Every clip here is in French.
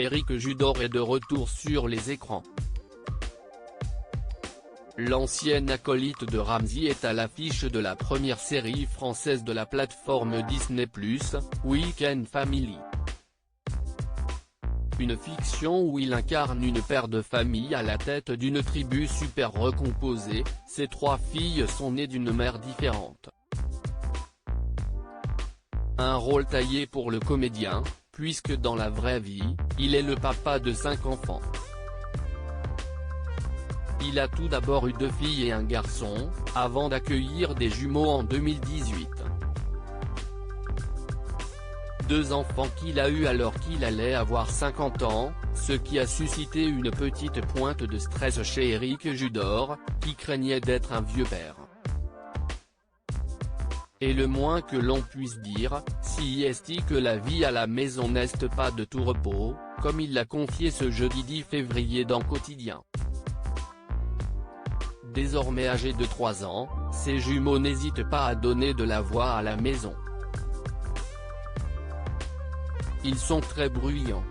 Éric Judor est de retour sur les écrans. L'ancien acolyte de Ramzy est à l'affiche de la première série française de la plateforme Disney+, Week-end Family. Une fiction où il incarne une père de famille à la tête d'une tribu super recomposée. Ses 3 filles sont nées d'une mère différente. Un rôle taillé pour le comédien, puisque dans la vraie vie, il est le papa de 5 enfants. Il a tout d'abord eu 2 filles et un garçon, avant d'accueillir des jumeaux en 2018. 2 enfants qu'il a eus alors qu'il allait avoir 50 ans, ce qui a suscité une petite pointe de stress chez Éric Judor, qui craignait d'être un vieux père. Et le moins que l'on puisse dire, si est que la vie à la maison n'est pas de tout repos, comme il l'a confié ce jeudi 10 février dans Quotidien. Désormais âgés de 3 ans, ces jumeaux n'hésitent pas à donner de la voix à la maison. Ils sont très bruyants.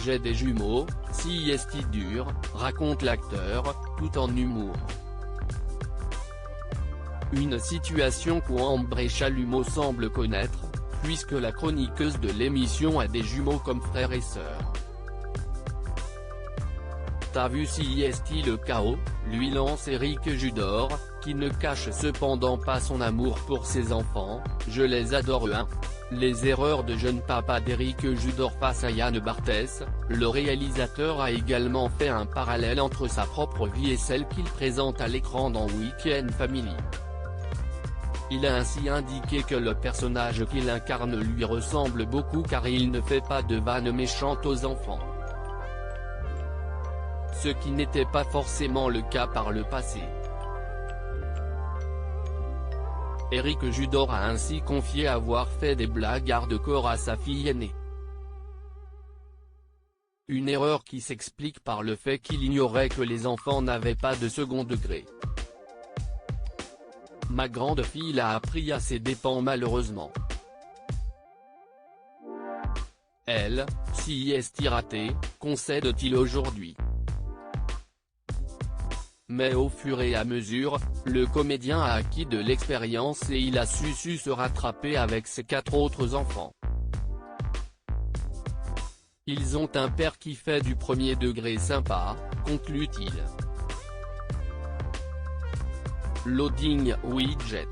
J'ai des jumeaux, si est dur, raconte l'acteur, tout en humour. Une situation qu'Ambré Chalumeau semble connaître, puisque la chroniqueuse de l'émission a des jumeaux comme frères et sœurs. T'as vu si est le chaos, lui lance Éric Judor, qui ne cache cependant pas son amour pour ses enfants, je les adore hein. Les erreurs de jeune papa d'Éric Judor face à Yann Barthès, le réalisateur a également fait un parallèle entre sa propre vie et celle qu'il présente à l'écran dans Week-end Family. Il a ainsi indiqué que le personnage qu'il incarne lui ressemble beaucoup car il ne fait pas de vannes méchantes aux enfants. Ce qui n'était pas forcément le cas par le passé. Éric Judor a ainsi confié avoir fait des blagues hardcore à sa fille aînée. Une erreur qui s'explique par le fait qu'il ignorait que les enfants n'avaient pas de second degré. Ma grande fille l'a appris à ses dépens malheureusement. Elle, si est ratée, concède-t-il aujourd'hui. Mais au fur et à mesure, le comédien a acquis de l'expérience et il a su se rattraper avec ses 4 autres enfants. Ils ont un père qui fait du premier degré sympa, conclut-il. Loading Widget.